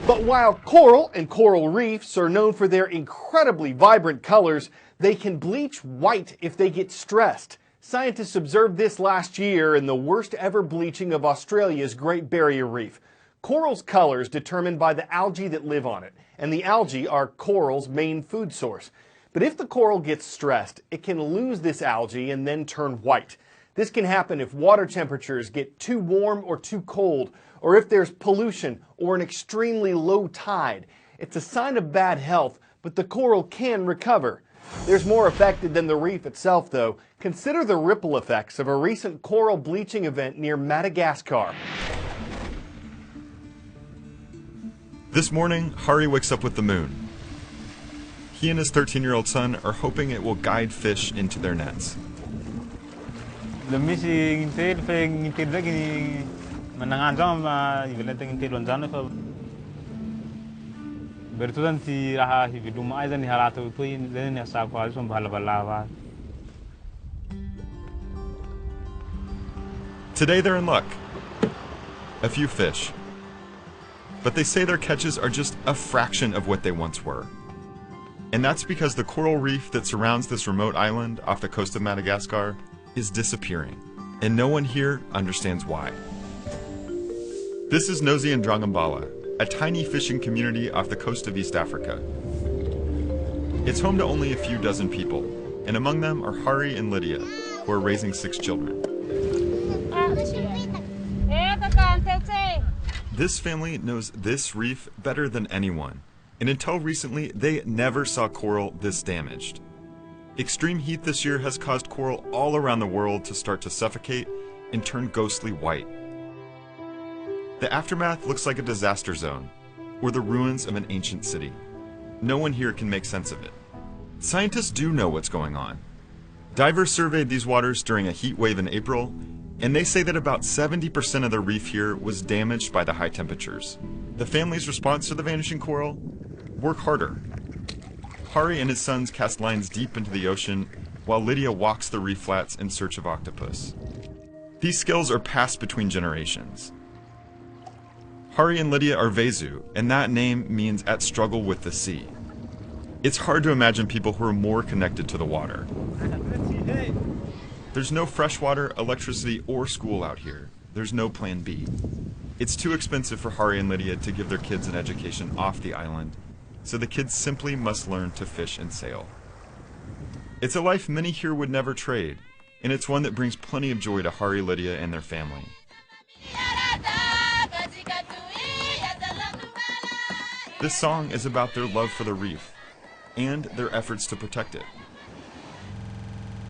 But while coral and coral reefs are known for their incredibly vibrant colors, they can bleach white if they get stressed. Scientists observed this last year in the worst ever bleaching of Australia's Great Barrier Reef. Coral's colors determined by the algae that live on it, and the algae are coral's main food source. But if the coral gets stressed, it can lose this algae and then turn white. This can happen if water temperatures get too warm or too cold, or if there's pollution or an extremely low tide. It's a sign of bad health, but the coral can recover. There's more affected than the reef itself, though. Consider the ripple effects of a recent coral bleaching event near Madagascar. This morning, Hari wakes up with the moon. He and his 13-year-old son are hoping it will guide fish into their nets. Today they're in luck. A few fish. But they say their catches are just a fraction of what they once were. And that's because the coral reef that surrounds this remote island off the coast of Madagascar is disappearing, and no one here understands why. This is Nosy and Drangambala, a tiny fishing community off the coast of East Africa. It's home to only a few dozen people, and among them are Hari and Lydia, who are raising 6 children. This family knows this reef better than anyone, and until recently, they never saw coral this damaged. Extreme heat this year has caused coral all around the world to start to suffocate and turn ghostly white. The aftermath looks like a disaster zone, or the ruins of an ancient city. No one here can make sense of it. Scientists do know what's going on. Divers surveyed these waters during a heat wave in April, and they say that about 70% of the reef here was damaged by the high temperatures. The family's response to the vanishing coral? Work harder. Hari and his sons cast lines deep into the ocean, while Lydia walks the reef flats in search of octopus. These skills are passed between generations. Hari and Lydia are Vezu, and that name means at struggle with the sea. It's hard to imagine people who are more connected to the water. There's no fresh water, electricity, or school out here. There's no plan B. It's too expensive for Hari and Lydia to give their kids an education off the island, so the kids simply must learn to fish and sail. It's a life many here would never trade, and it's one that brings plenty of joy to Hari, Lydia, and their family. This song is about their love for the reef and their efforts to protect it.